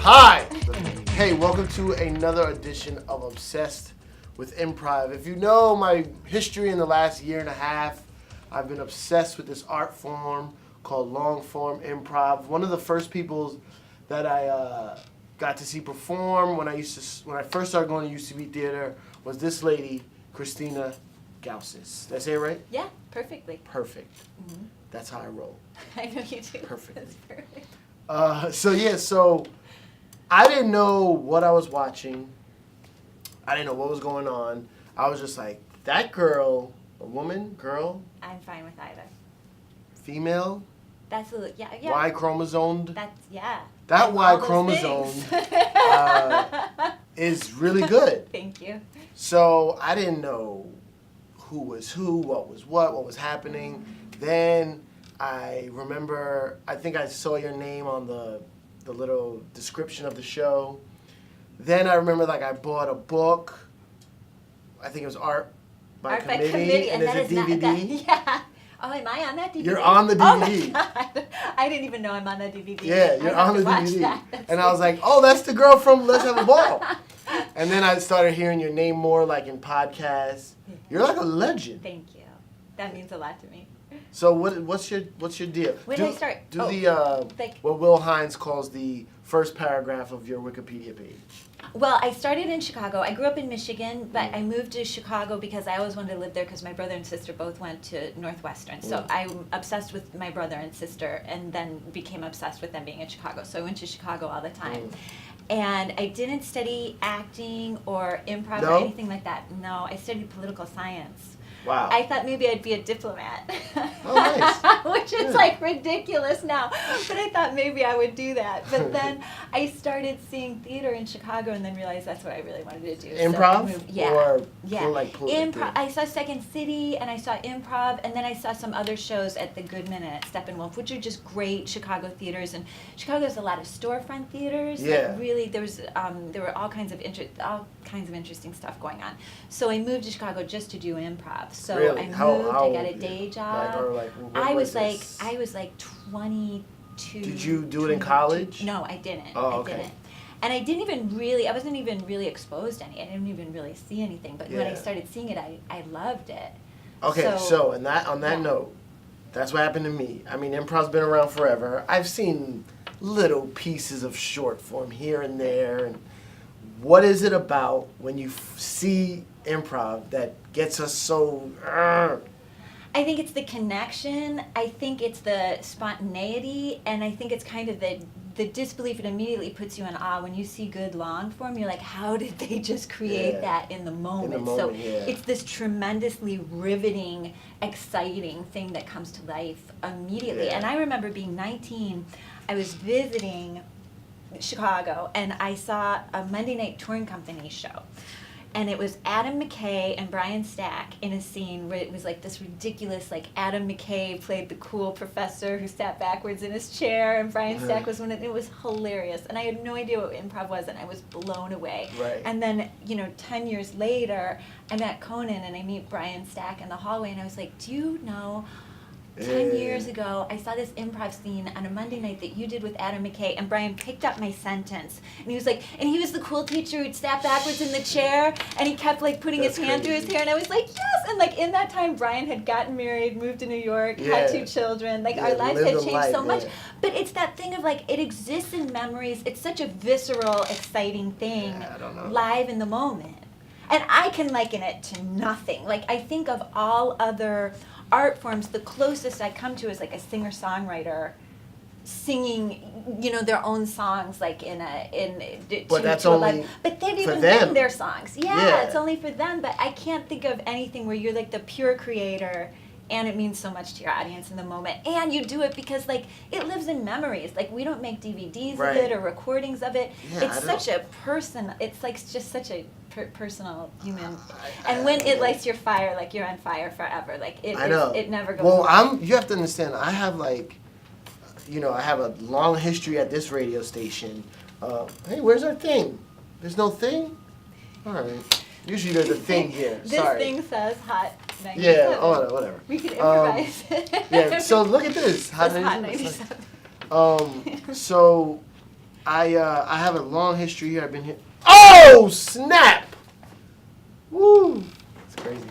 Hi! Hey, welcome to another edition of Obsessed with Improv. If you know my history in the last year and a half, I've been obsessed with this art form called long form improv. One of the first people that I got to see perform when I first started going to UCB theater was this lady, Christina Gausas. Did I say it right? Yeah, perfectly. Perfect. Mm-hmm. That's how I roll. I know you do. Perfect. That's perfect. So I didn't know what I was watching. I didn't know what was going on. I was just like, that girl, a woman, girl, I'm fine with either. female, That's a, yeah. Y chromosomed. That's, yeah. That Y All those chromosome things. is really good. Thank you. So I didn't know who was who, what was happening. Then I remember, I think I saw your name on the little description of the show. Then I remember I bought a book. I think it was Art by Committee, and there's a DVD. Yeah. Oh, am I on that DVD? You're on the DVD. Oh my God. I didn't even know I'm on that DVD. Yeah, you're on the DVD. And I was like, oh, that's the girl from Let's Have a Ball. And then I started hearing your name more in podcasts. You're like a legend. Thank you. That means a lot to me. So what's your deal? When did I start? What Will Hines calls the first paragraph of your Wikipedia page. Well, I started in Chicago. I grew up in Michigan, but I moved to Chicago because I always wanted to live there because my brother and sister both went to Northwestern. So I'm obsessed with my brother and sister and then became obsessed with them being in Chicago. So I went to Chicago all the time. And I didn't study acting or improv or anything like that. No, I studied political science. Wow. I thought maybe I'd be a diplomat. Oh, nice. Which is ridiculous now. But I thought maybe I would do that. But then I started seeing theater in Chicago and then realized that's what I really wanted to do. Improv? So yeah. Or Improv. I saw Second City and I saw Improv and then I saw some other shows at the Goodman and at Steppenwolf, which are just great Chicago theaters. And Chicago has a lot of storefront theaters. Yeah. Really, there were all kinds of interesting stuff going on. So I moved to Chicago just to do improv. So really? I moved. I got a day job. I was 22. Did you do it in college? No, I didn't. Oh, okay. I didn't. And I wasn't even really exposed to any. I didn't even really see anything. But when I started seeing it, I loved it. Okay, so on that note, that's what happened to me. I mean, improv's been around forever. I've seen little pieces of short form here and there. And what is it about when you see improv that gets us so... I think it's the connection, I think it's the spontaneity, and I think it's kind of the disbelief. It immediately puts you in awe. When you see good long form, you're like, how did they just create that in the moment? It's this tremendously riveting, exciting thing that comes to life immediately. And I remember being 19, I was visiting Chicago, and I saw a Monday Night Touring Company show. And it was Adam McKay and Brian Stack in a scene where it was this ridiculous, Adam McKay played the cool professor who sat backwards in his chair, and Brian Stack was one of it. Was hilarious. And I had no idea what improv was, and I was blown away. Right. And then, 10 years later, I'm at Conan, and I meet Brian Stack in the hallway, and I was like, do you know... 10 years ago, I saw this improv scene on a Monday night that you did with Adam McKay, and Brian picked up my sentence. And he was and he was the cool teacher who'd sat backwards in the chair, and he kept putting his hand through his hair, and I was like, yes! And in that time, Brian had gotten married, moved to New York, had 2 children, our lives had changed so much. But it's that thing of it exists in memories. It's such a visceral, exciting thing, live in the moment. And I can liken it to nothing. I think of all other art forms, the closest I come to is a singer-songwriter singing, their own songs but that's only but they've for even them. written their songs. Yeah, it's only for them. But I can't think of anything where you're the pure creator, and it means so much to your audience in the moment. And you do it because it lives in memories. We don't make DVDs of it or recordings of it. Yeah, it's such a person. It's just such a personal human. And when it lights your fire, you're on fire forever. I know. It never goes away. You have to understand, I have I have a long history at this radio station. Hey, where's our thing? There's no thing? All right. Usually there's a thing here. This thing says hot 97. Yeah, oh, whatever. We could improvise. Yeah, so look at this. Hot 97. So I have a long history here. I've been here. Oh snap! Woo! It's crazy.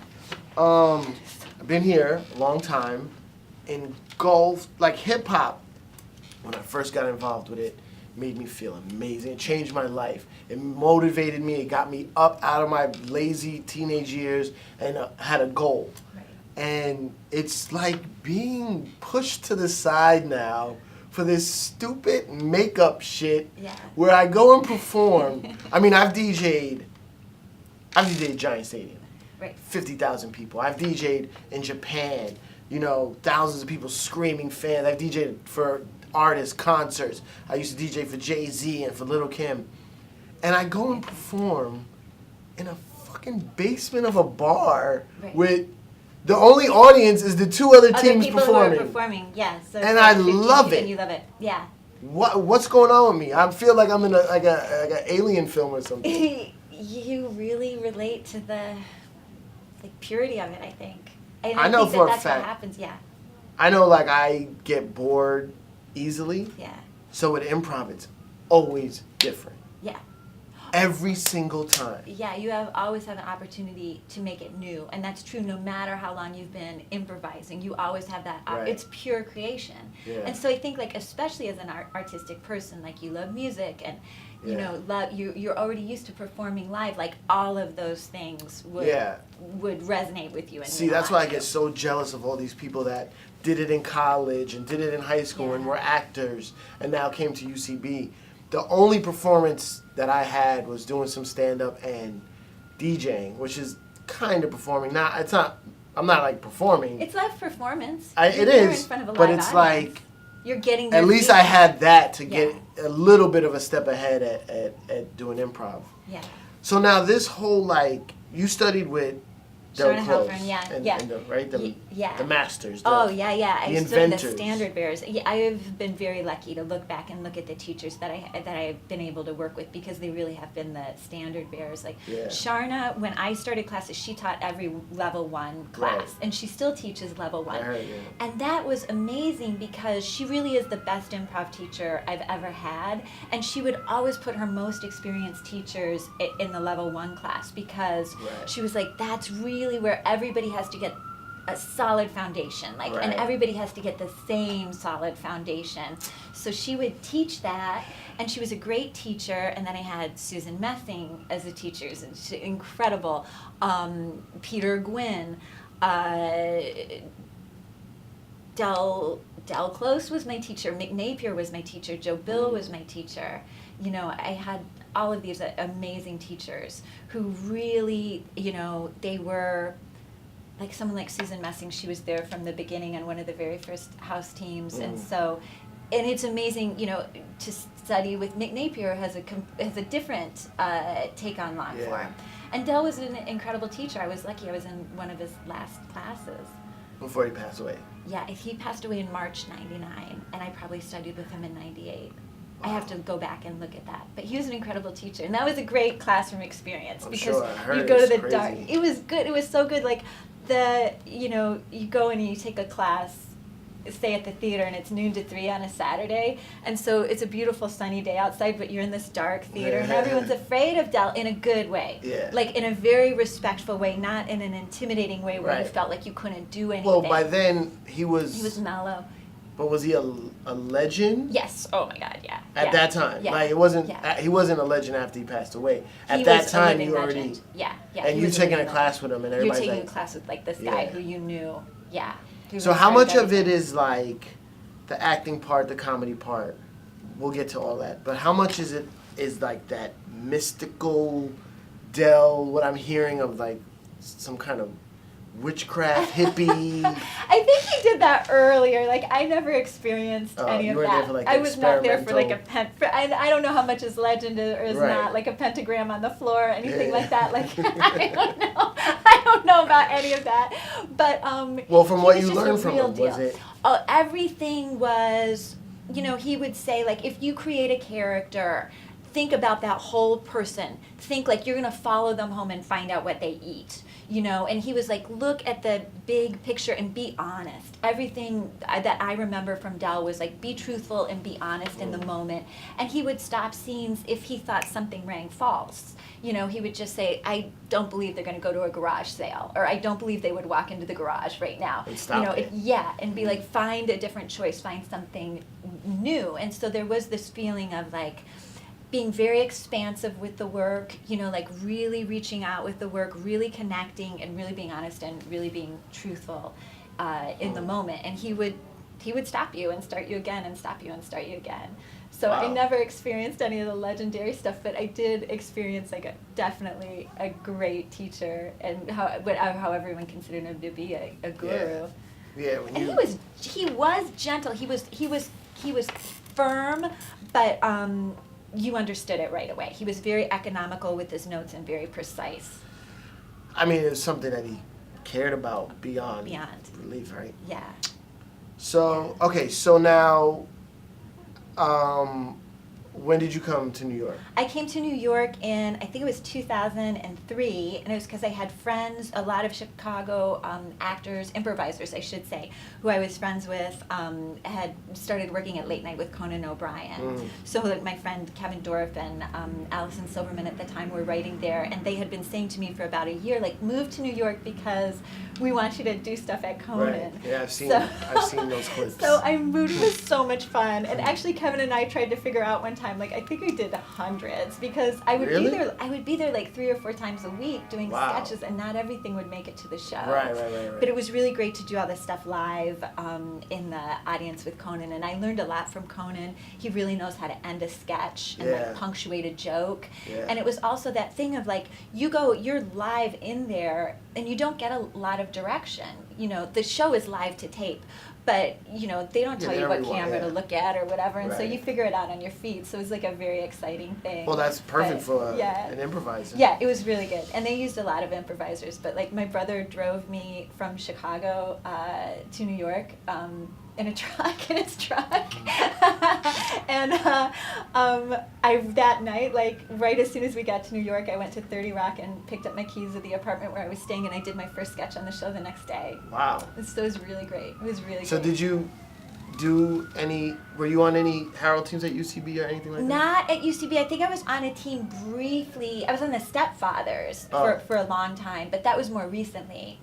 I've been here a long time. Engulfed like hip hop. When I first got involved with it, made me feel amazing. It changed my life. It motivated me. It got me up out of my lazy teenage years and had a goal. Right. And it's like being pushed to the side now for this stupid makeup shit where I go and perform. I mean, I've DJ'd Giant Stadium, Right. 50,000 people. I've DJ'd in Japan, you know, thousands of people screaming fans. I've DJ'd for artists, concerts. I used to DJ for Jay-Z and for Lil' Kim. And I go and perform in a fucking basement of a bar with the only audience is the two other teams people performing. Who are performing, yeah. So and like I love it. And you love it, yeah. What's going on with me? I feel like I'm in like an alien film or something. You really relate to the purity of it, I think. And I know think for a that's fact. what happens, yeah. I know, like, I get bored easily. Yeah. So with improv, it's always different. Yeah. Every single time. Yeah, you always have an opportunity to make it new, and that's true no matter how long you've been improvising. You always have that. Right. It's pure creation. Yeah. And so I think, like, especially as an artistic person, like you love music and you know, you're already used to performing live. Like all of those things would resonate with you. See, that's why I get so jealous of all these people that did it in college and did it in high school and were actors and now came to UCB. The only performance that I had was doing some stand-up and DJing, which is kind of performing. Now, it's not. I'm not like performing. It's live performance. It is, in front of a but live it's audience. like. You're getting. At least I had that to get a little bit of a step ahead at doing improv. Yeah. So now this whole like you studied with Del Close, the masters. I studied inventors. the standard bearers. Yeah, I have been very lucky to look back and look at the teachers that I've been able to work with because they really have been the standard bearers. Like Sharna, when I started classes, she taught every level 1 class, and she still teaches level 1. I heard, And that was amazing because she really is the best improv teacher I've ever had, and she would always put her most experienced teachers in the level 1 class because she was like, that's really where everybody has to get a solid foundation, and everybody has to get the same solid foundation. So she would teach that, and she was a great teacher. And then I had Susan Messing as a teacher, she's incredible. Peter Gwynn, Del Close was my teacher. Mick Napier was my teacher. Joe Bill was my teacher. You know, I had all of these amazing teachers who really, you know, they were like someone like Susan Messing. She was there from the beginning on one of the very first house teams, and so, and it's amazing, you know, to study with Mick Napier has a different take on long form. And Del was an incredible teacher. I was lucky. I was in one of his last classes. Before he passed away. Yeah, he passed away in March '99, and I probably studied with him in '98. I have to go back and look at that. But he was an incredible teacher, and that was a great classroom experience because you go to the dark. It was good. It was so good. Like you know, you go in and you take a class, stay at the theater, and it's noon to 3 on a Saturday, and so it's a beautiful sunny day outside, but you're in this dark theater, and everyone's afraid of Del in a good way, like in a very respectful way, not in an intimidating way where you felt like you couldn't do anything. Well, by then he was mellow. But was he a legend? Yes. Oh my God, yeah. At that time, like it wasn't. He wasn't a legend after he passed away. At that time, you already. Yeah. And you taking a class with him, and everybody's you're taking a class with like this guy who you knew. Yeah. So how much of it is like the acting part, the comedy part? We'll get to all that. But how much is like that mystical Del? What I'm hearing of like some kind of witchcraft hippie. I think he did that earlier. Like I never experienced any of that. There for, like, I was not there for like a I don't know how much is legend or is not, like a pentagram on the floor or anything like that. Like I don't know. I don't know about any of that. But well, from what you learned from him, deal. was it? Oh, everything was. You know, he would say like, if you create a character, think about that whole person. Think like you're gonna follow them home and find out what they eat. you know, and he was like, look at the big picture and be honest. Everything that I remember from Del was like, be truthful and be honest in the moment. And he would stop scenes if he thought something rang false. You know, he would just say, I don't believe they're going to go to a garage sale, or I don't believe they would walk into the garage right now. And stop you know, it. Yeah, and be like, find a different choice, find something new. And so there was this feeling of like being very expansive with the work, you know, like really reaching out with the work, really connecting and really being honest and really being truthful in the moment. And he would stop you and start you again and stop you and start you again. So Wow. I never experienced any of the legendary stuff, but I did experience like definitely a great teacher, and how everyone considered him to be a guru. Yeah, when And you, he was gentle. He was firm, but you understood it right away. He was very economical with his notes and very precise. I mean, it was something that he cared about beyond belief, right? Yeah. So, okay, so now, when did you come to New York? I came to New York in, I think it was 2003, and it was because I had friends, a lot of Chicago actors, improvisers, I should say, who I was friends with, had started working at Late Night with Conan O'Brien. So like my friend Kevin Dorff and Allison Silverman at the time were writing there, and they had been saying to me for about a year, like, move to New York because we want you to do stuff at Conan. Right. Yeah, I've seen those clips. So I moved. It was so much fun, and actually Kevin and I tried to figure out one time, like I think we did hundreds, because I would Really? be there like 3 or 4 times a week doing Wow. sketches, and not everything would make it to the show. Right. But it was really great to do all this stuff live in the audience with Conan, and I learned a lot from Conan. He really knows how to end a sketch and like punctuate a joke. Yeah. And it was also that thing of like, you're live in there, and you don't get a lot of direction. You know, the show is live to tape, but you know, they don't tell you what camera to look at or whatever, and so you figure it out on your feet. So it was like a very exciting thing. Well, that's perfect for yeah. an improviser. Yeah, it was really good, and they used a lot of improvisers. But like my brother drove me from Chicago to New York in his truck, and I that night, like right as soon as we got to New York, I went to 30 Rock and picked up my keys of the apartment where I was staying, and I did my first sketch on the show the next day. Wow. So it was really great. It was really. So great. did you were you on any Harold teams at UCB or anything like that? Not at UCB. I think I was on a team briefly. I was on the Stepfathers for a long time, but that was more recently.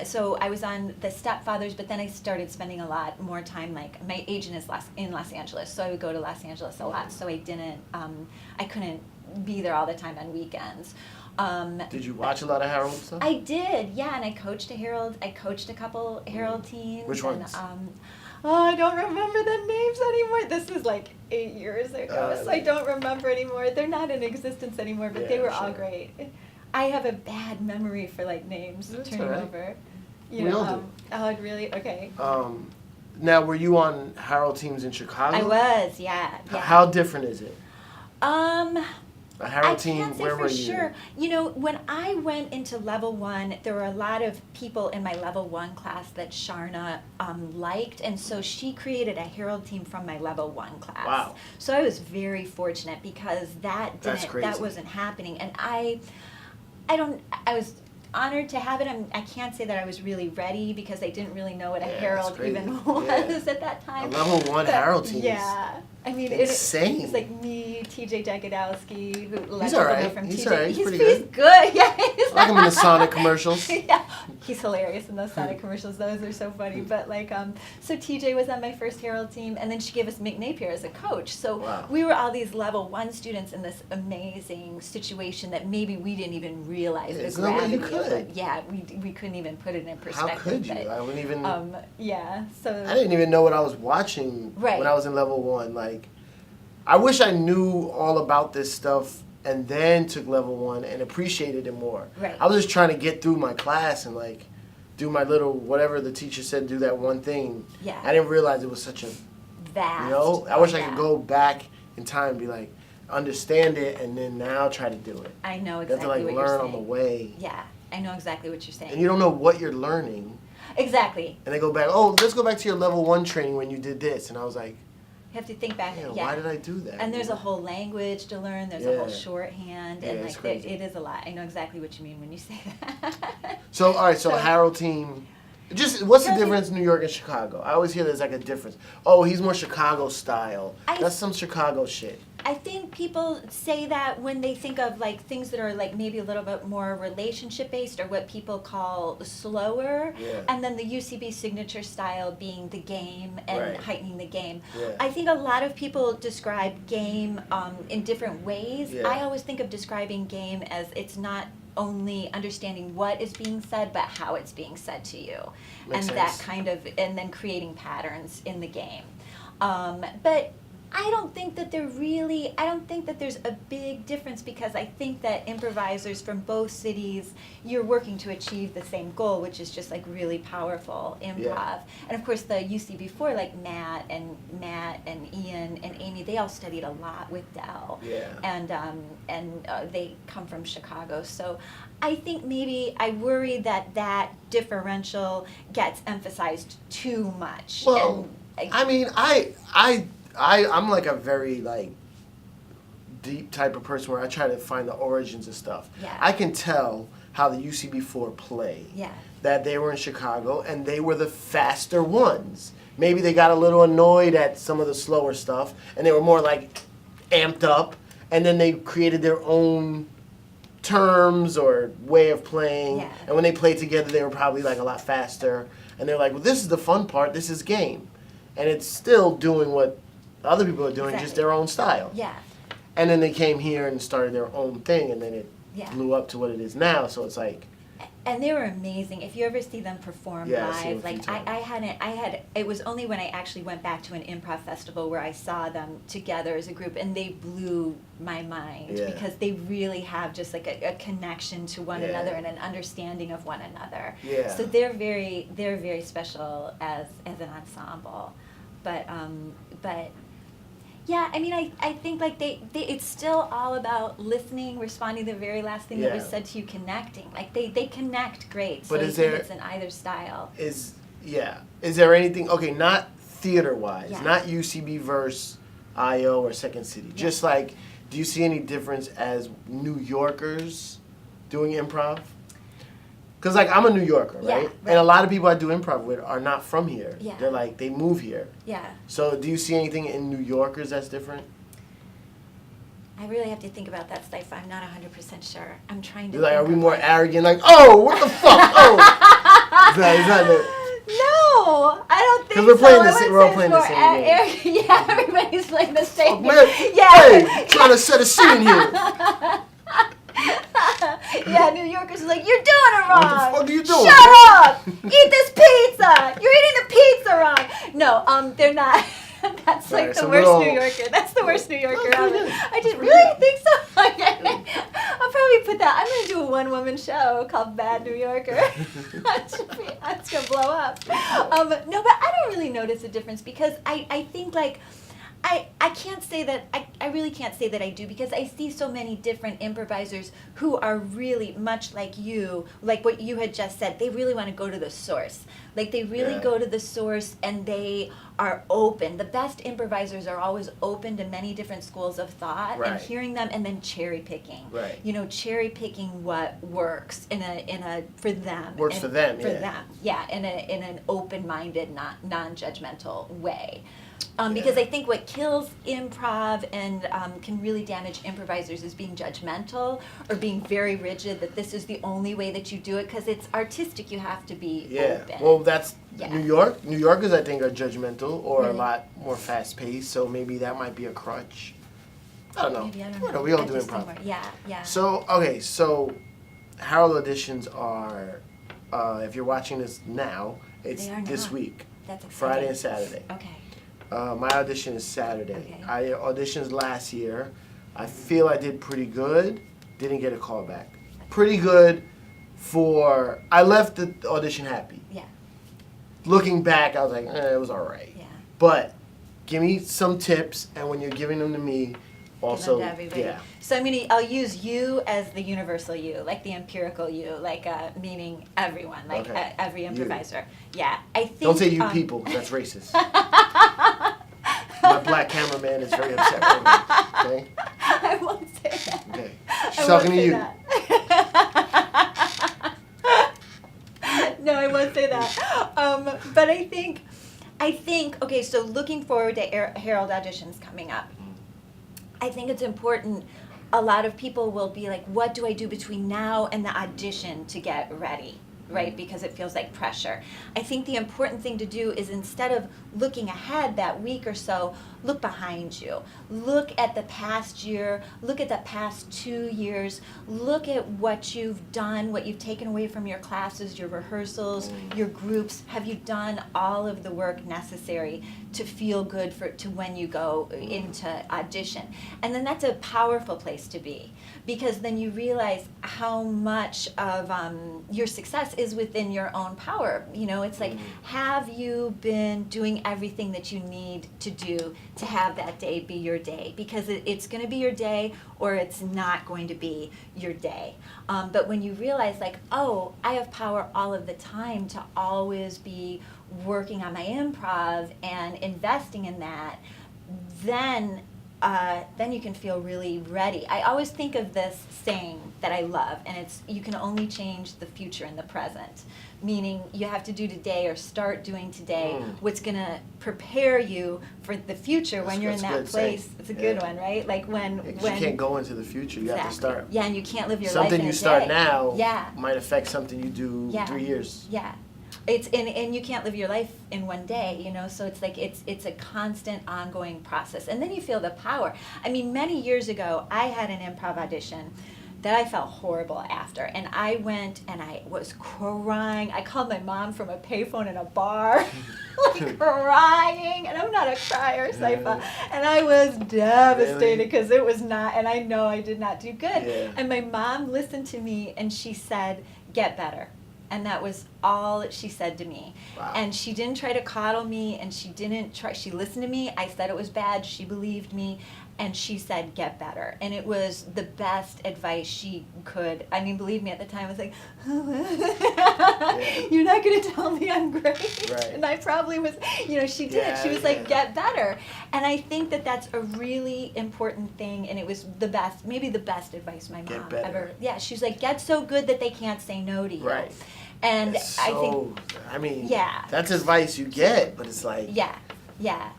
So I was on the Stepfathers, but then I started spending a lot more time, like my agent is in Los Angeles, so I would go to Los Angeles a lot, so I couldn't be there all the time on weekends. Did you watch a lot of Harold stuff? I did, yeah, and I coached a couple Harold teams. Which ones? I don't remember the names anymore. This was like 8 years ago, so I don't remember anymore. They're not in existence anymore, but they were all great. I have a bad memory for like names turning over. We all do. Oh, really? Okay. Now, were you on Harold teams in Chicago? I was, yeah. How different is it? A Harold team, I can't say where for were you? sure. You know, when I went into level 1, there were a lot of people in my level 1 class that Sharna liked, and so she created a Harold team from my level 1 class. Wow. So I was very fortunate because that wasn't happening, and I was honored to have it. I can't say that I was really ready because I didn't really know what a Harold even was at that time. A level 1 Harold team. Yeah. I mean, insane. It's like me, TJ Jagodowski, who He's all right. from He's TJ. all right. He's pretty He's good. good. Yeah. I like him in the Sonic commercials. Yeah. He's hilarious in those Sonic commercials. Those are so funny. But like, so TJ was on my first Harold team, and then she gave us Mick Napier as a coach. So we were all these level 1 students in this amazing situation that maybe we didn't even realize the gravity of it. Yeah, we couldn't even put it in perspective. How could you? I wouldn't even. Yeah. So. I didn't even know what I was watching when I was in level 1. Like, I wish I knew all about this stuff and then took level 1 and appreciated it more. Right. I was just trying to get through my class and like do my little whatever the teacher said, do that one thing. Yeah. I didn't realize it was such a vast. You know, I wish I could go back in time and be like, understand it, and then now try to do it. I know exactly you have to like what learn you're saying. on the way. Yeah, I know exactly what you're saying. And you don't know what you're learning. Exactly. And they go back, oh, let's go back to your level 1 training when you did this, and I was like, You have to think back. Yeah, Yeah. why did I do that? And there's a whole language to learn. There's a whole Yeah. shorthand, Yeah, and it's like crazy. it is a lot. I know exactly what you mean when you say that. So, all right, so So- Harold team. Just what's the Harold team- difference in New York and Chicago? I always hear there's like a difference. Oh, he's more Chicago style. I- That's some Chicago shit. I think people say that when they think of like things that are like maybe a little bit more relationship based or what people call slower, Yeah. and then the UCB signature style being the game and Right. heightening the game. Yeah. I think a lot of people describe game in different ways. Yeah. I always think of describing game as it's not only understanding what is being said, but how it's being said to you, Makes and that sense. kind of, and then creating patterns in the game. But I don't think that I don't think that there's a big difference, because I think that improvisers from both cities, you're working to achieve the same goal, which is just like really powerful improv. Yeah. And of course the UC before, like Matt and Ian and Amy, they all studied a lot with Dell. Yeah. And they come from Chicago. So I think maybe I worry that differential gets emphasized too much. Well, And I mean, I'm like a very like deep type of person where I try to find the origins of stuff. Yeah. I can tell how the UCB4 play. Yeah. That they were in Chicago and they were the faster ones. Maybe they got a little annoyed at some of the slower stuff and they were more like amped up, and then they created their own terms or way of playing. Yeah. And when they played together, they were probably like a lot faster. And they're like, well, this is the fun part. This is game. And it's still doing what other people are doing, just Exactly. their own style. Yeah. And then they came here and started their own thing, and then it Yeah. blew up to what it is now. So it's like, And they were amazing. If you ever see them perform Yeah, I've seen them live, a few like I had it was only when I actually went back to an improv festival where I saw them together as a group, and they blew my mind Yeah. because they really have just like a connection to one Yeah. another and an understanding of one another. Yeah. So they're very special as an ensemble. But yeah, I mean, I think like they it's still all about listening, responding to the very last thing that was Yeah. said to you, connecting. Like they connect great. So But I is think there- it's in either style. is there anything, okay, not theater-wise, Yeah. not UCB versus IO or Second City, Yeah. just like, do you see any difference as New Yorkers doing improv? Because, like, I'm a New Yorker, Yeah, right? right. And a lot of people I do improv with are not from here. Yeah. They're like, they move here. Yeah. So do you see anything in New Yorkers that's different? I really have to think about that stuff. I'm not 100% sure. I'm trying to You're like, think are we of, more like- arrogant? Like, oh, what the fuck? Oh! Is that the- No, I don't think 'Cause we're so. playing I the would sa- say we're all it's playing the more same game. Yeah, everybody's playing the same Oh, man. Yeah. Hey, trying to set a scene here. Yeah, New Yorkers are like, you're doing it wrong. What the fuck are you doing? Shut up! Eat this pizza! You're eating the pizza wrong! No, they're not. That's Right, like the so worst we're all- New Yorker. That's the worst New Yorker That's ever. pretty good. I just That's pretty really good. think so. Okay. I'll probably put that. I'm gonna do a one-woman show called Bad New Yorker. That's gonna blow up. No, but I don't really notice a difference because I think like I can't say that I really can't say that I do, because I see so many different improvisers who are really much like you, like what you had just said. They really want to go to the source. Like they really Yeah. go to the source, and they are open. The best improvisers are always open to many different schools of thought, Right. and hearing them and then cherry picking. Right. You know, cherry picking what works in a for them. Works and for them, For yeah. them. Yeah, in an open-minded, non-judgmental way. Yeah. Because I think what kills improv and can really damage improvisers is being judgmental or being very rigid, that this is the only way that you do it, because it's artistic. You have to be Yeah. open. Well, that's Yeah. New York. New Yorkers, I think, are judgmental or a Really? lot more fast-paced. So maybe that might be a crutch. I don't know. Maybe, I don't Whatever, know. we all I do just improv. think we're- Yeah, yeah. So okay, so Harold auditions are. If you're watching this now, it's They are this now. week, That's exciting. Friday and Saturday. Okay. My audition is Saturday. Okay. I auditioned last year. I feel I did pretty good. Didn't get a call back. Pretty good for. I left the audition happy. Yeah, Looking back, I was like, it was all right. yeah. But give me some tips, and when you're giving them to me, also, Give them to everybody. yeah. So I'll use you as the universal you, like the empirical you, like meaning everyone, like Okay. every You. improviser. Yeah, I think. Don't say you people, 'cause that's racist. my black cameraman is very upset right now. Okay? I won't say that. Okay. She's talking to you. No, I won't say that. But I think, okay, so looking forward to Herald auditions coming up, I think it's important. A lot of people will be like, what do I do between now and the audition to get ready? Right? Because it feels like pressure. I think the important thing to do is, instead of looking ahead that week or so, look behind you. Look at the past year, look at the past 2 years, look at what you've done, what you've taken away from your classes, your rehearsals, your groups. Have you done all of the work necessary to feel good to when you go into audition? And then that's a powerful place to be, because then you realize how much of your success is within your own power. You know, it's like, have you been doing everything that you need to do to have that day be your day? Because it's going to be your day, or it's not going to be your day. But when you realize, like, oh, I have power all of the time to always be working on my improv and investing in that, then you can feel really ready. I always think of this saying that I love, and it's, you can only change the future in the present. Meaning, you have to do today, or start doing today, what's going to prepare you for the future when you're in that place. It's a good one, right? Like when you can't go into the future. You have to start. Yeah, and you can't live your life Something in a you start day. now might affect something you do 3 years. Yeah. It's and you can't live your life in one day, you know, so it's like it's a constant ongoing process. And then you feel the power. I mean, many years ago, I had an improv audition that I felt horrible after, and I went and I was crying. I called my mom from a payphone in a bar, like crying, and I'm not a crier, Cipha, and I was devastated because it was not, and I know I did not do good. Yeah. And my mom listened to me, and she said, "Get better." And that was all she said to me. Wow. And she didn't try to coddle me, and she listened to me. I said it was bad, she believed me, and she said, get better. And it was the best advice she could. I mean, believe me, at the time I was like, you're not going to tell me I'm great. Right. And I probably was, you know, she did. She was like, get better. And I think that that's a really important thing, and it was the best, maybe the best advice my mom ever. Yeah, she's like, get so good that they can't say no to you. Right. And that's advice you get, but it's like, yeah.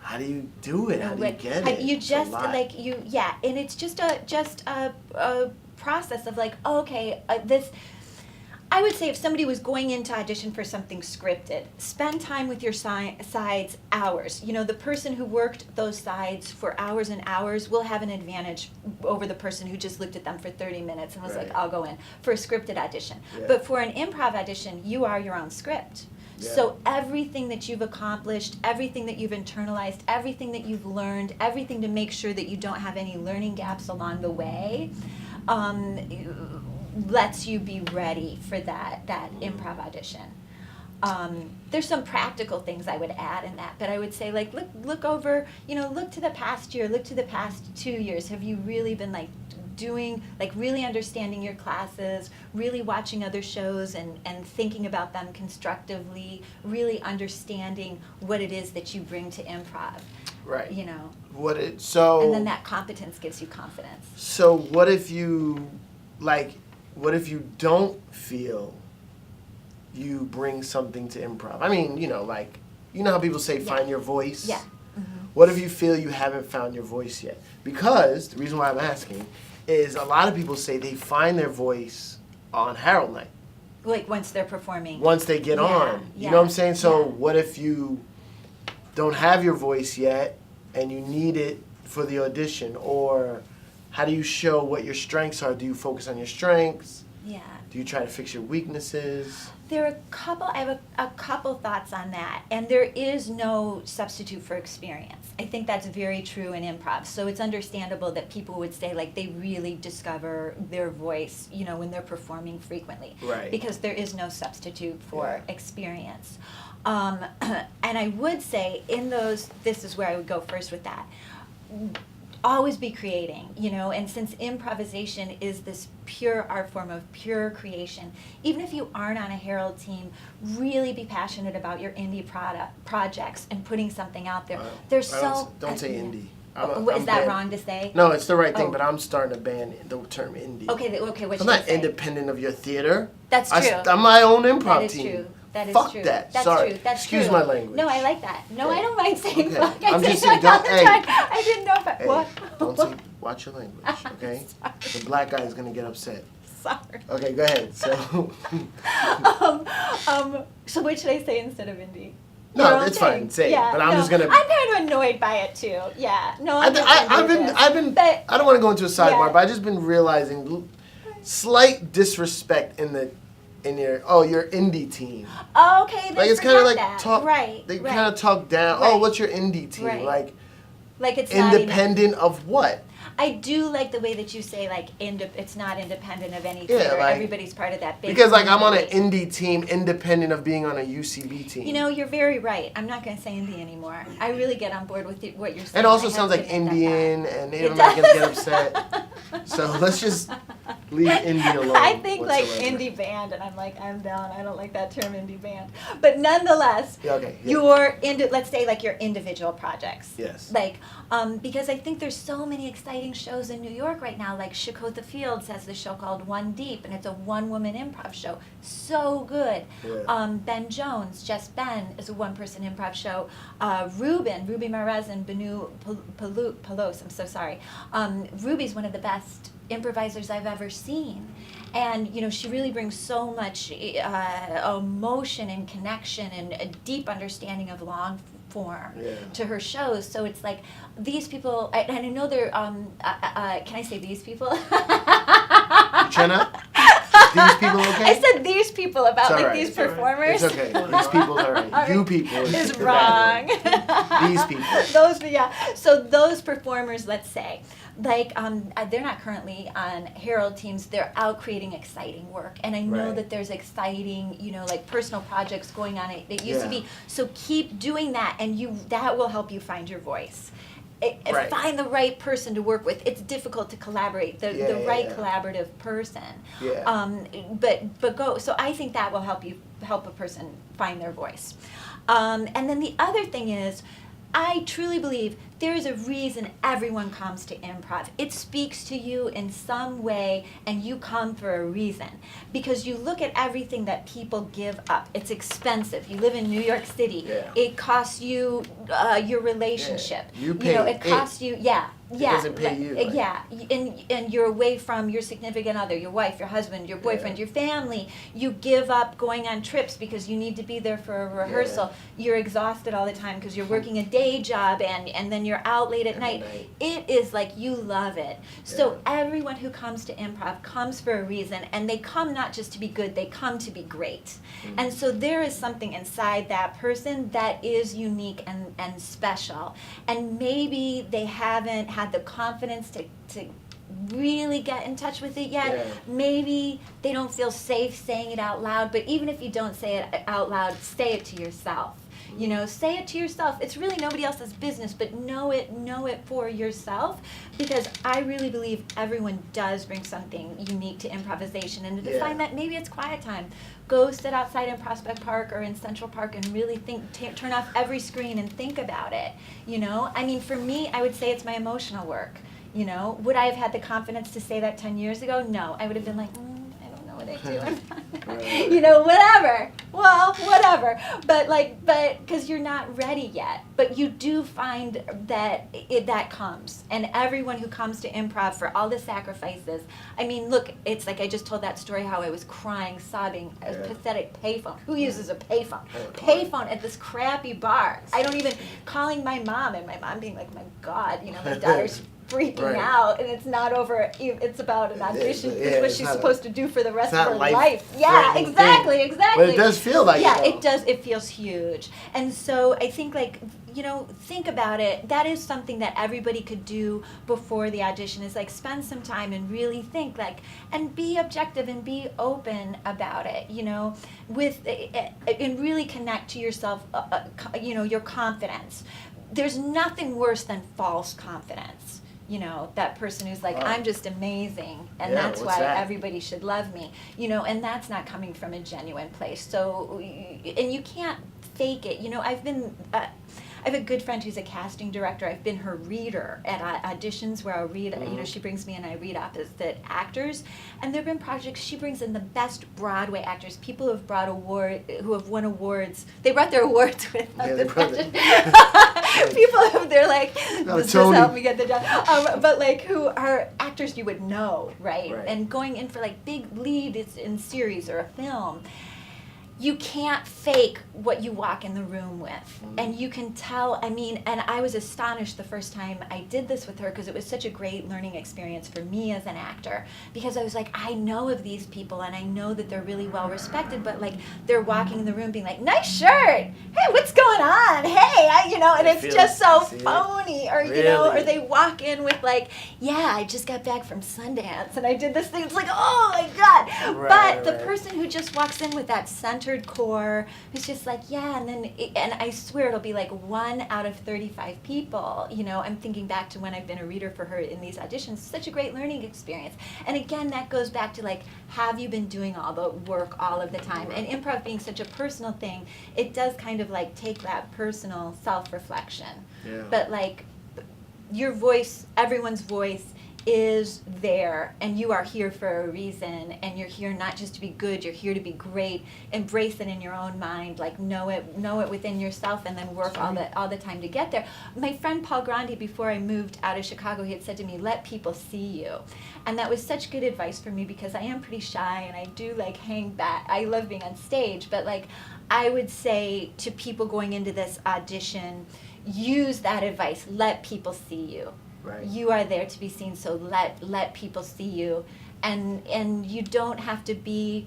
how do you do it? How do you get it? You just like and it's just a process of like, okay, this. I would say if somebody was going in to audition for something scripted, spend time with your sides hours. You know, the person who worked those sides for hours and hours will have an advantage over the person who just looked at them for 30 minutes and was like, I'll go in for a scripted audition. Yeah. But for an improv audition, you are your own script. Yeah. So everything that you've accomplished, everything that you've internalized, everything that you've learned, everything to make sure that you don't have any learning gaps along the way, lets you be ready for that improv audition. There's some practical things I would add in that, but I would say, like, look over, you know, look to the past year, look to the past 2 years. Have you really been like doing, like, really understanding your classes, really watching other shows and thinking about them constructively, really understanding what it is that you bring to improv? Right. You know. And then that competence gives you confidence. So what if you don't feel you bring something to improv? I mean, you know, like, you know how people say find your voice? Yeah. What if you feel you haven't found your voice yet? Because the reason why I'm asking is a lot of people say they find their voice on Herald Night. Like once they're performing. Once they get on. You know what I'm saying? So what if you don't have your voice yet and you need it for the audition? Or how do you show what your strengths are? Do you focus on your strengths? Yeah. Do you try to fix your weaknesses? I have a couple thoughts on that, and there is no substitute for experience. I think that's very true in improv. So it's understandable that people would say, like, they really discover their voice, you know, when they're performing frequently. Right. Because there is no substitute for experience. And I would say this is where I would go first with that. always be creating, and since improvisation is this pure art form of pure creation, even if you aren't on a Herald team, really be passionate about your indie projects and putting something out there. Don't say indie. Is that wrong to say? No, it's the right thing, but I'm starting to ban the term indie. Okay, what I'm not independent of your theater. That's true. I'm my own improv That is team. true. That is Fuck true. that. That's Sorry. true. That's Excuse true. my language. No, I like that. No, I don't mind saying Okay. fuck. I'm I just say saying, fuck all don't- the hey. time. I didn't know if I, Hey, what? don't say, watch your language, okay? The black guy is gonna get upset. Sorry. Okay, go ahead. So, So what should I say instead of indie? No, Your own it's thing. fine. Say it, Yeah, but I'm just gonna- I'm kind of annoyed by it too. Yeah. No, I'm not I've gonna do this. been. But, I don't want to go into a sidebar, Yeah. but I've just been realizing slight disrespect in your indie team. okay, then Like it's kind of forget like that. talk. Right. They right. kind of talk down. Right. Oh, what's your indie team? Right. Like it's Independent of what? I do like the way that you say like it's not independent of anything. Yeah, or like- everybody's part of that big Because like I'm on an community. indie team, independent of being on a UCB team. You're very right. I'm not going to say indie anymore. I really get on board with what you're saying. It also I sounds have like to admit that. Indian, and Native It Americans does. get upset. So let's just leave indie alone. I think like whatsoever. indie band, and I'm like, I'm down. I don't like that term indie band. But nonetheless, Yeah, okay, yeah. let's say like your individual projects. Yes. Like, because I think there's so many exciting shows in New York right now. Like Shakotha Fields has this show called One Deep, and it's a one-woman improv show. So good. Yeah. Ben Jones, Just Ben, is a one-person improv show. Ruby Marez and Banu Palos, I'm so sorry. Ruby's one of the best improvisers I've ever seen. And, she really brings so much emotion and connection and a deep understanding of long form to her shows. So it's like these people, and I know they're, can I say these people? Jenna? These people okay? I said these people about It's all like right. these It's all right. performers. It's okay. These people are right. You people is the bad wrong. one. These people. So those performers, let's say, like they're not currently on Herald teams. They're out creating exciting work, and I know Right. that there's exciting, like personal projects going on at UCB. Yeah. So keep doing that, and that will help you find your voice. Right. Find the right person to work with. It's difficult to collaborate. The right collaborative person. Yeah. But go. So I think that will help a person find their voice. And then the other thing is, I truly believe there is a reason everyone comes to improv. It speaks to you in some way, and you come for a reason. Because you look at everything that people give up. It's expensive. You live in New York City. Yeah. It costs you your relationship. Yeah. You pay it costs you. It doesn't pay you, like- Yeah, and you're away from your significant other, your wife, your husband, your boyfriend, your family. You give up going on trips because you need to be there for a rehearsal. You're exhausted all the time because you're working a day job, and then you're out late at night. It is like you love it. So everyone who comes to improv comes for a reason, and they come not just to be good, they come to be great. Mm-hmm. And so there is something inside that person that is unique and special. And maybe they haven't had the confidence to really get in touch with it yet. Yeah. Maybe they don't feel safe saying it out loud, but even if you don't say it out loud, say it to yourself. Say it to yourself. It's really nobody else's business, but know it for yourself, because I really believe everyone does bring something unique to improvisation. And to define that, maybe it's quiet time. Go sit outside in Prospect Park or in Central Park and really turn off every screen and think about it. I mean, for me, I would say it's my emotional work. Would I have had the confidence to say that 10 years ago? No, I would have been like, I don't know what I do. Whatever. Well, whatever. But because you're not ready yet. But you do find that that comes. And everyone who comes to improv for all the sacrifices. I mean, look, it's like I just told that story how I was crying, sobbing, a pathetic payphone. Who uses a payphone? Payphone at this crappy bar. I don't even, calling my mom, and my mom being like, my God, my daughter's freaking out, and it's not over. It's about an audition. It's what she's supposed to do for the rest of her life. Yeah, exactly. But it does feel like yeah, it it does. It feels huge, and so I think think about it. That is something that everybody could do before the audition. Is like spend some time and really think, and be objective and be open about it. And really connect to yourself. Your confidence. There's nothing worse than false confidence. you know, that person who's like, Wow. I'm just amazing, and Yeah, that's what's why that? everybody should love me, you know, and that's not coming from a genuine place. So, and you can't fake it. You know, I have a good friend who's a casting director. I've been her reader at auditions where I'll read, you know, she brings me in, I read opposite actors. And there have been projects, she brings in the best Broadway actors, people who have won awards. They brought their awards with them. Yeah, they brought them. People, they're like, No, this Tony. helped me get the job. But like, who are actors you would know, right? Right. And going in for like big lead in series or a film. You can't fake what you walk in the room with. And you can tell, I mean, and I was astonished the first time I did this with her because it was such a great learning experience for me as an actor. Because I was like, I know of these people and I know that they're really well respected, but like they're walking in the room being like, nice shirt. Hey, what's going on? Hey, you know, and it's just so phony. Or, you know, or they walk in with like, yeah, I just got back from Sundance and I did this thing. It's like, oh my God. But the person who just walks in with that centered core who's just like, yeah, and I swear it'll be like 1 out of 35 people. You know, I'm thinking back to when I've been a reader for her in these auditions. Such a great learning experience. And again, that goes back to like, have you been doing all the work all of the time? And improv being such a personal thing, it does kind of like take that personal self-reflection. Yeah. But like, your voice, everyone's voice is there, and you are here for a reason, and you're here not just to be good, you're here to be great. Embrace it in your own mind, like know it within yourself, and then work all the time to get there. My friend Paul Grandi, before I moved out of Chicago, he had said to me, let people see you. And that was such good advice for me because I am pretty shy and I do like hang back. I love being on stage, but like I would say to people going into this audition, use that advice, let people see you. Right. You are there to be seen, so let people see you, and you don't have to be.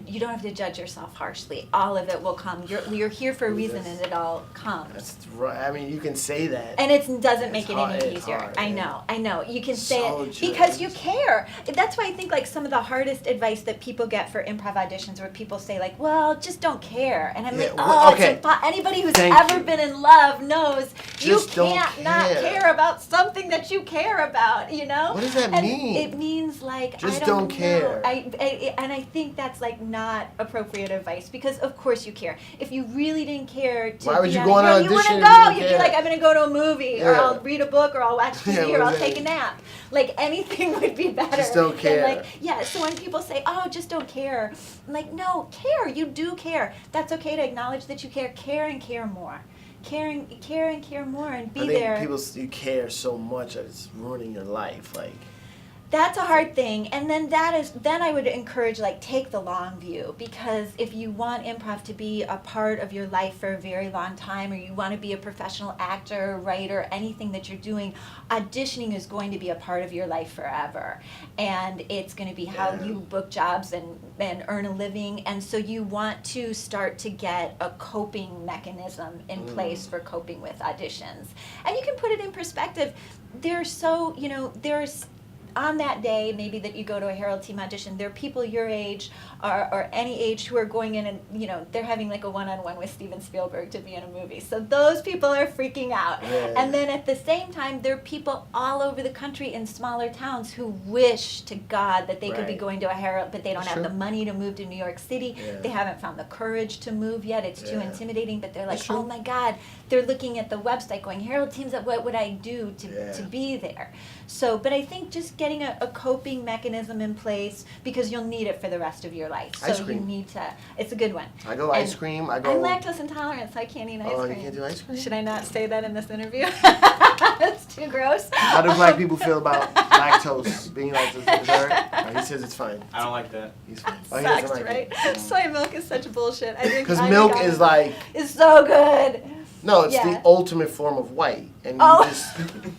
You don't have to judge yourself harshly. All of it will come. You're here for a reason, and it all comes. That's right. I mean, you can say that. And it doesn't make it hard, any it's easier. hard, I yeah. know. You can say So it because you care. That's why I think like some of the hardest advice that people get for improv auditions, where people say like, "Well, just don't care," and I'm like, "Oh, okay. Anybody who's Thank ever you. been in love knows Just you don't can't not care. care about something that you care about." You know? What does that and mean? It means like Just I don't don't care. know. And I think that's like not appropriate advice because of course you care. If you really didn't care, Why would be you on go on a an you wouldn't audition go. if you You'd didn't be like, care? I'm gonna go to a movie, or Yeah. I'll read a book, or I'll watch TV, Yeah, or I'll what take is a that? nap. Like anything would be better. Just don't care. Than like, yeah. So when people say, "Oh, just don't care," I'm like, no, care. You do care. That's okay to acknowledge that you care. Care and care more. Care and care more, and be I think there. you care so much that it's ruining your life. Like, That's a hard thing, and then I would encourage like take the long view, because if you want improv to be a part of your life for a very long time, or you want to be a professional actor, writer, anything that you're doing, auditioning is going to be a part of your life forever, and it's going to be how you book jobs and earn a living, and so you want to start to get a coping mechanism in place for coping with auditions, and you can put it in perspective. There's on that day, maybe that you go to a Herald Team audition, there are people your age or any age who are going in and, they're having like a one-on-one with Steven Spielberg to be in a movie. So those people are freaking out. Yeah. And then at the same time, there are people all over the country in smaller towns who wish to God that they could be Right. going to a Herald, but they don't That's have true. the money to move to New York City. Yeah. They haven't found the courage to move yet. It's too Yeah. intimidating, but they're like, That's true. oh my God. They're looking at the website going, Herald Teams, what would I do to be there? So, but I think just getting a coping mechanism in place, because you'll need it for the rest of your life. So Ice cream. you need to, it's a good one. I go ice cream. I go. I'm lactose intolerant, so I can't eat ice Oh, cream. you can't do ice cream? Should I not say that in this interview? It's too gross. How do black people feel about lactose, being lactose intolerant? He says it's fine. I don't like that. He's fine. He Sucks, doesn't like right? it. Soy milk is such bullshit. I think Because I milk think is like, it's so good. no, it's Yeah. the ultimate form of white, and Oh.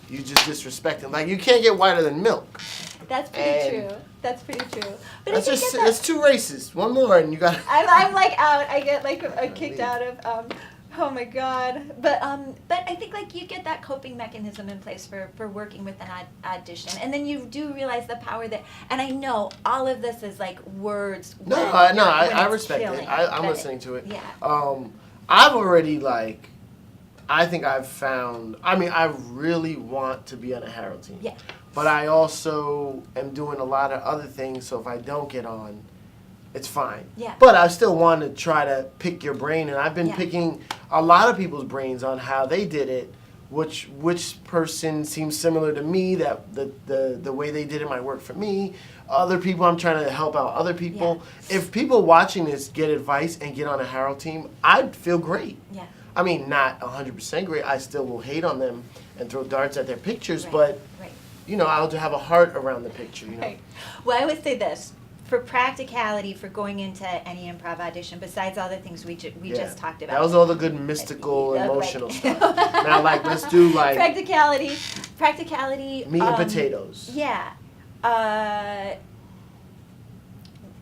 you just disrespect it. Like, you can't get whiter than milk. That's pretty And true. That's pretty true. But That's I just think get that. it's two races. One more, and you got. I'm like out. I get like kicked out of. Oh my God. But I think like you get that coping mechanism in place for working with an audition, and then you do realize the power that. And I know all of this is like words. No, when I it's respect killing, it. I'm but listening to it. Yeah. I've already like, I think I've found, I really want to be on a Harold team. Yeah. But I also am doing a lot of other things, so if I don't get on, it's fine. Yeah. But I still want to try to pick your brain, and I've been Yeah. picking a lot of people's brains on how they did it, which person seems similar to me, that the way they did it might work for me. Other people, I'm trying to help out other people. Yeah. If people watching this get advice and get on a Harold team, I'd feel great. Yeah. I mean, not 100% great. I still will hate on them and throw darts at their pictures, Right. but, Right. you know, I'll have a heart around the picture, you know. Right. Well, I would say this. For practicality, for going into any improv audition, besides all the things we Yeah. just talked about. That was all the good mystical, Yeah, emotional like- stuff. Now, like, let's do, like, practicality. meat and potatoes. Yeah.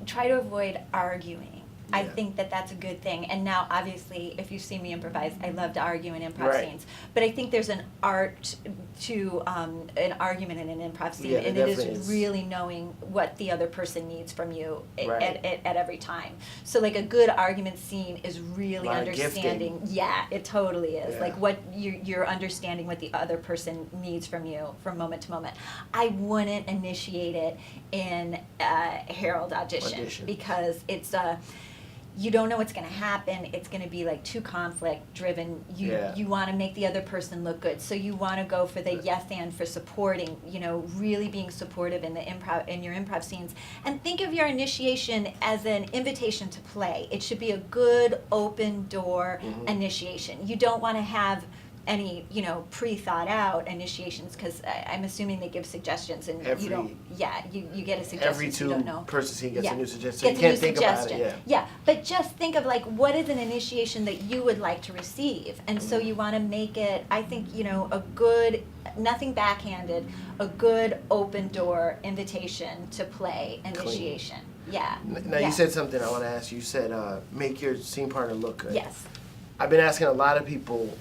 Try to avoid arguing. I Yeah. think that's a good thing. And now, obviously, if you've seen me improvise, I love to argue in improv Right. scenes. But I think there's an art to an argument in an improv scene, Yeah, and it it is definitely is. really knowing what the other person needs from you Right. at every time. So, like, a good argument scene is really Lot of understanding. gifting. Yeah, it totally is. Yeah. Like, what you're understanding what the other person needs from you from moment to moment. I wouldn't initiate it in a Herald audition. Because it's you don't know what's going to happen. It's going to be like too conflict driven. You want to make the other person look good, so you want to go for the yes and for supporting. You know, really being supportive in your improv scenes, and think of your initiation as an invitation to play. It should be a good open door initiation. You don't want to have any, pre-thought out initiations, because I'm assuming they give suggestions and you get a suggestion. Every so you don't know. person scene gets a new suggestion. So Gets you a can't new think suggestion. about it. Yeah, but just think of like what is an initiation that you would like to receive, and so you want to make it. I think a good, nothing backhanded, a good open door invitation to play initiation. Yeah. Now you said something I want to ask you. You said make your scene partner look good. Yes. I've been asking a lot of people.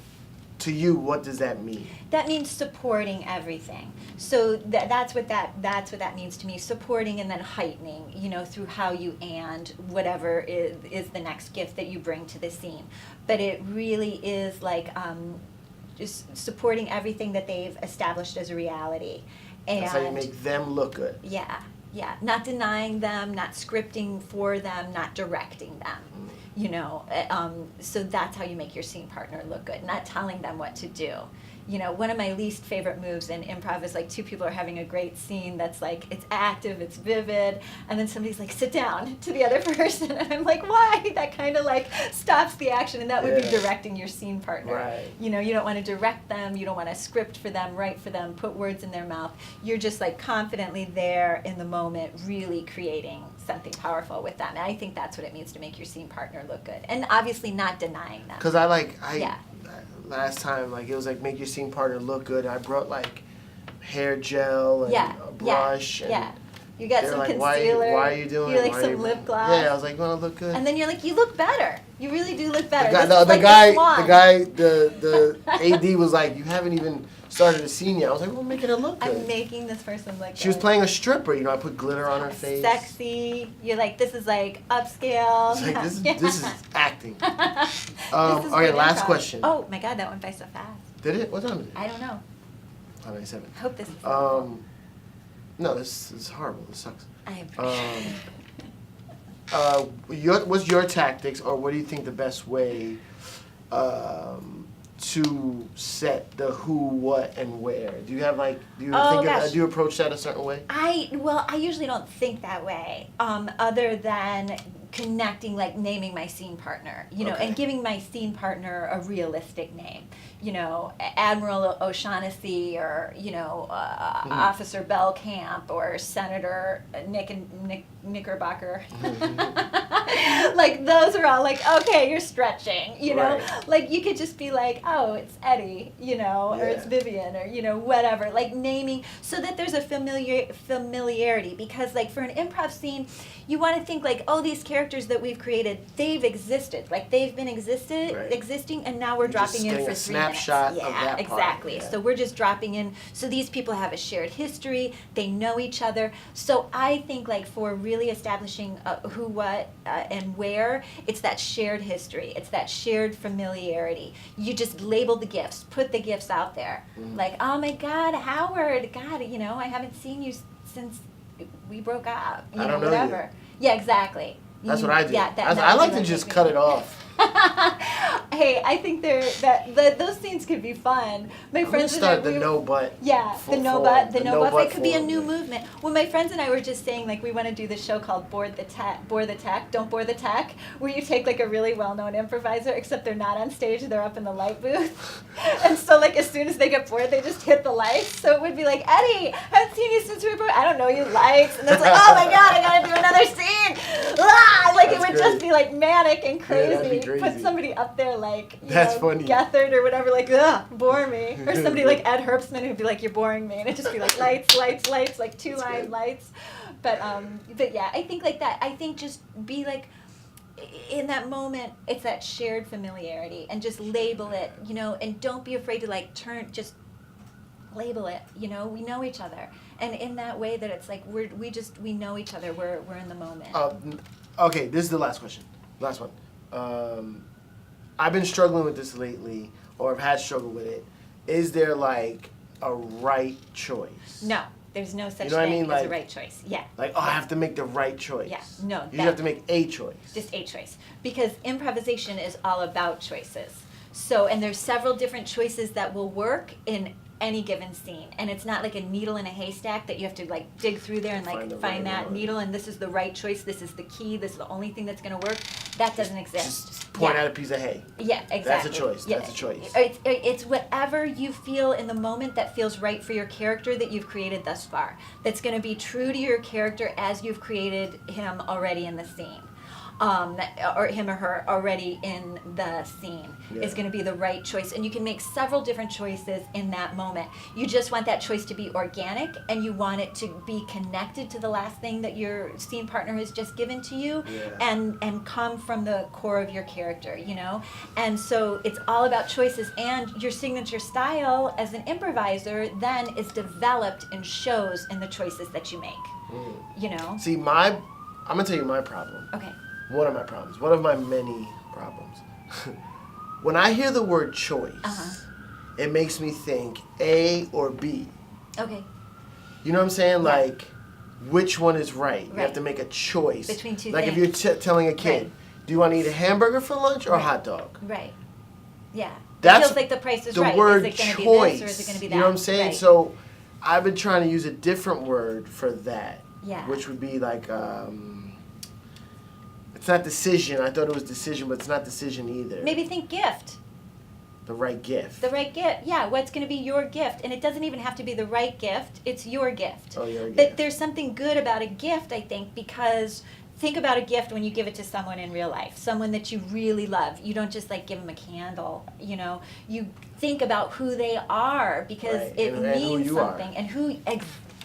To you, what does that mean? That means supporting everything. So that's what that means to me. Supporting and then heightening, through how you and whatever is the next gift that you bring to the scene. But it really is like just supporting everything that they've established as a reality. And That's how you make them look good. Yeah. Not denying them, not scripting for them, not directing them. So that's how you make your scene partner look good, not telling them what to do. One of my least favorite moves in improv is like two people are having a great scene that's like, it's active, it's vivid, and then somebody's like, sit down to the other person, and I'm like, why? That kind of like stops the action, and that would be directing your scene partner. Right. You don't want to direct them, you don't want to script for them, write for them, put words in their mouth. You're just like confidently there in the moment, really creating something powerful with them. And I think that's what it means to make your scene partner look good, and obviously not denying them. Because last time, like, it was like make your scene partner look good. I brought like hair gel and a brush. And You got some like, concealer. Why are you doing You like some lip gloss. Yeah, I was like, you want to look good? And then you're like, you look better. You really do look better. The AD was like, you haven't even started a scene yet. I was like, well, making her look good. I'm making this person look good. She was playing a stripper. I put glitter on her face. Sexy. You're like, this is like upscale. It's like, this is acting. This is Okay, good last improv. question. Oh my God, that went by so fast. Did it? What time is it? I don't know. 5:97. I hope this is. No, this is horrible. This sucks. I What's your tactics, or what do you think the best way to set the who, what, and where? Do you have do you approach that a certain way? I usually don't think that way, other than connecting, like naming my scene partner, and giving my scene partner a realistic name. Admiral O'Shaughnessy, or Officer Bell Camp, or Senator Knickerbocker. Like those are all like, okay, you're stretching, Right. Like you could just be like, oh, it's Eddie, or it's Vivian, or whatever, like naming, so that there's a familiarity, because like for an improv scene, you want to think like, oh, these characters that we've created, they've existed, like they've been existing, and now we're dropping in for 3 minutes. Snapshot of that part. Exactly. Yeah. So we're just dropping in. So these people have a shared history. They know each other. So I think like for really establishing who, what, and where. It's that shared history. It's that shared familiarity. You just label the gifts, put the gifts out there. Like, oh my God, Howard, God, you know, I haven't seen you since we broke up. You know, whatever. Yeah, exactly. That's what I do. Yeah, I like to just cut it off. Hey, I think those scenes could be fun. My friends and I, the no butt. Yeah, the no butt. It could be a new movement. Well, my friends and I were just saying, like, we want to do this show called Bore the Tech, Don't Bore the Tech, where you take like a really well-known improviser, except they're not on stage, they're up in the light booth, and so like as soon as they get bored, they just hit the lights. So it would be like, Eddie, I haven't seen you since we were bored. I don't know you lights, and it's like, oh my God, I gotta do another scene. Like it would just be like manic and crazy. Yeah, that'd be crazy. Put somebody up there like funny. Gethard or whatever, like, ugh, bore me. Or somebody like Ed Herbstman who'd be like, you're boring me, and it'd just be like lights, like two-line lights. But yeah, I think like that. I think just be like, in that moment, it's that shared familiarity, and just label it, you know, and don't be afraid to like just label it, you know, we know each other. And in that way that it's like, we know each other, we're in the moment. Okay, this is the last question. Last one. I've been struggling with this lately, or I've had struggled with it. Is there like a right choice? No, there's no such You know what I thing mean? as Like- a right choice. Yeah. Like, oh, I have to make the right choice. Yeah, no, You have to make a choice. Just a choice. Because improvisation is all about choices. So, and there's several different choices that will work in any given scene. And it's not like a needle in a haystack that you have to like dig through there and like Find the find right that one. needle, and this is the right choice, this is the key, this is the only thing that's going to work. That doesn't exist. Just point Yeah. at a piece of hay. Yeah, exactly. That's a choice. Yeah. That's a choice. It's whatever you feel in the moment that feels right for your character that you've created thus far. That's going to be true to your character as you've created him already in the scene. Or him or her already in the scene is going to be the right choice. And you can make several different choices in that moment. You just want that choice to be organic, and you want it to be connected to the last thing that your scene partner has just given to you, and come from the core of your character, you know? And so it's all about choices, and your signature style as an improviser then is developed and shows in the choices that you make, you know? See, I'm going to tell you my problem. Okay. One of my problems. One of my many problems. When I hear the word choice, it makes me think A or B. Okay. You know what I'm saying? Yeah. Like, which one is right? You Right. have to make a choice. Between two like things. if you're telling a kid, Right. do you want to eat a hamburger for lunch or a hot dog? Right. Yeah. That's it feels like the price is the right. word Is it going to choice. be this or is it going to be that? You know what I'm saying? Right. So I've been trying to use a different word for that. Yeah. Which would be like, it's not decision. I thought it was decision, but it's not decision either. Maybe think gift. The right gift. The right gift. Yeah, what's going to be your gift? And it doesn't even have to be the right gift. It's your gift. Oh, your But gift. there's something good about a gift, I think, because think about a gift when you give it to someone in real life, someone that you really love. You don't just like give them a candle, you know. You think about who they are, because Right. it And who means you are. something. And who,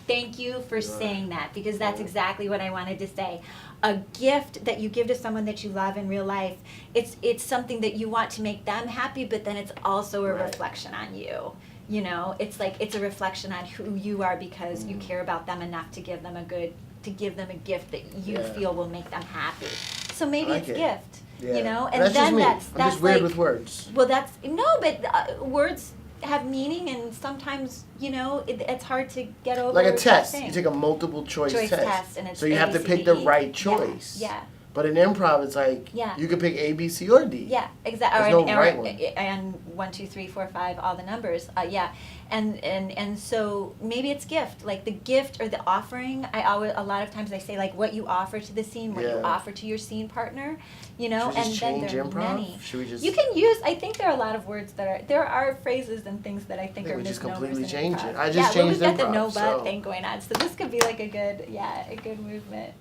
thank you for saying that, because that's exactly what I wanted to say. A gift that you give to someone that you love in real life, it's something that you want to make them happy, but then it's also a Right. reflection on you. You know, it's like it's a reflection on who you are, because you care about them enough to give them a gift that you feel will make them happy. So maybe I like it's it. gift. Yeah. You know, But and that's just then me. that's I'm just weird like, with words. well, that's no, but words have meaning, and sometimes, you know, it's hard to get over. Like a that test. thing. You take a multiple choice test. And it's so you have to A, B, pick C, the D, E. right Yeah, choice. Yeah. But in improv, it's like Yeah. you could pick A, B, C, or D. Yeah, exactly. There's no right one. And 1, 2, 3, 4, 5, all the numbers. Yeah, and so maybe it's gift, like the gift or the offering. A lot of times I say like what you offer to the scene, what you offer to your scene partner, you know. Should we just and change then there are improv? many. Should we just? You can use. I think there are a lot of words there are phrases and things that I think are we just misnomers completely in change improv. it. I just well, changed we've got the improv, no but so. thing going on, so this could be like a good movement.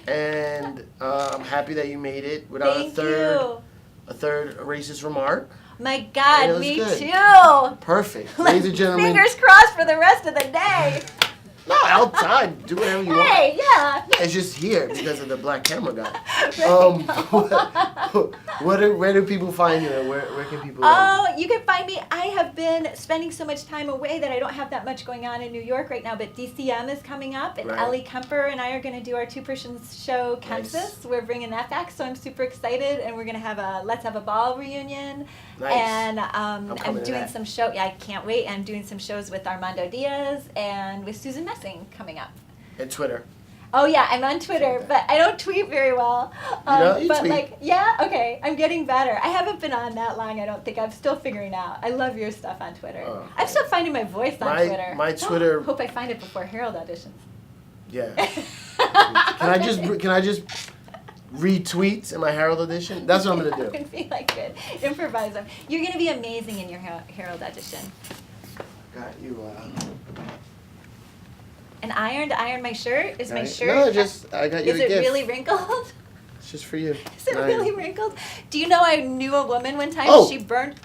And I'm happy that you made it without Thank a third racist remark. My Yeah, God, it was me good. too. Perfect, ladies and gentlemen. Fingers crossed for the rest of the day. No, outside. Do whatever you want. Hey, yeah. It's just here because of the black camera guy. Right. Where do people find you? Where can people? Oh, you can find me. I have been spending so much time away that I don't have that much going on in New York right now. But DCM is coming up, and Right. Ellie Kemper and I are going to do our two-person show, Kansas. Nice. We're bringing that back, so I'm super excited. And we're going to have a Let's Have a Ball reunion. Nice. And I'm I'm coming to doing that. some show. Yeah, I can't wait. I'm doing some shows with Armando Diaz and with Susan Messing coming up. And Twitter. Oh yeah, I'm on Twitter, but I don't tweet very well. You but tweet. like, yeah, okay, I'm getting better. I haven't been on that long. I don't think. I'm still figuring out. I love your stuff on Twitter. Oh. I'm still finding my voice on Twitter. My Twitter. Hope I find it before Harold auditions. Yeah. Can I just read tweets in my Harold audition? That's what I'm gonna That do. would be like good. Improvise them. You're gonna be amazing in your Harold audition. Got you. And iron my shirt. Is my Right. shirt? No, I got you Is a it gift. really wrinkled? It's just for you. Is it Nice. really wrinkled? Do you know I knew a woman one time? Oh. She burned.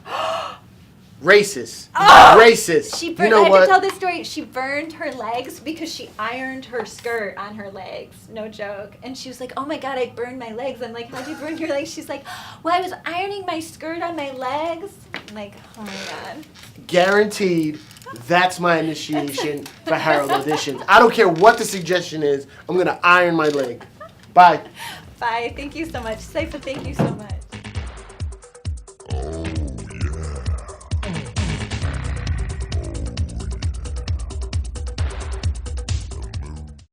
Racist. Oh! Racist. She burned. You know I have what? to tell this story. She burned her legs because she ironed her skirt on her legs. No joke. And she was like, "Oh my God, I burned my legs." I'm like, "How'd you burn your legs?" She's like, "Well, I was ironing my skirt on my legs." I'm like, "Oh my God." Guaranteed. That's my initiation for Harold auditions. I don't care what the suggestion is. I'm gonna iron my leg. Bye. Bye. Thank you so much, Cipha. Thank you so much.